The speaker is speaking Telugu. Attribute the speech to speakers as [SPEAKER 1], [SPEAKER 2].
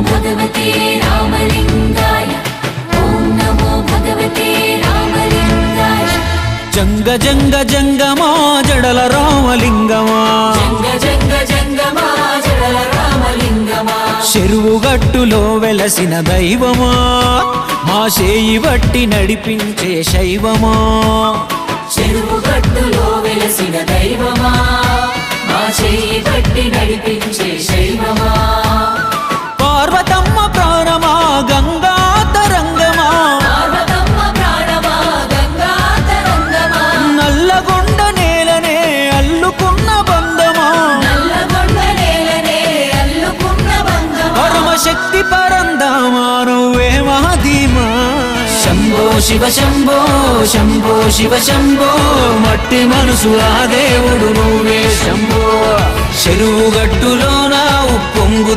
[SPEAKER 1] భగవతే రామలింగాయ ఓం నమో భగవతే రామలింగాయ
[SPEAKER 2] జంగ జంగ జంగమా జడల రామలింగమా
[SPEAKER 1] జంగ జంగ జంగమా జడల రామలింగమా
[SPEAKER 2] చెరువుగట్టులో వెలసిన దైవమా మా చేయి బట్టి నడిపించే శైవమా
[SPEAKER 1] చెరువుగట్టులో వెలసిన దైవమా మా చేయి బట్టి నడిపించే శైవమా
[SPEAKER 2] పార్వతమ్మ ప్రాణమా గంగా తరంగమా
[SPEAKER 1] పార్వతమ్మ ప్రాణమా గంగా తరంగమా
[SPEAKER 2] నల్లగొండ నేలనే అల్లుకున్న బంధమా
[SPEAKER 1] నల్లగొండ నేలనే అల్లుకున్న బంధమా
[SPEAKER 2] పరమశక్తి పరందామా నువ్వే మహదీమా శంభో శివ శంభో శంభో శివ శంభో మట్టి మనసు ఆ దేవుడు నువ్వే శంభో చెరువుగట్టులోన ఉప్పొంగు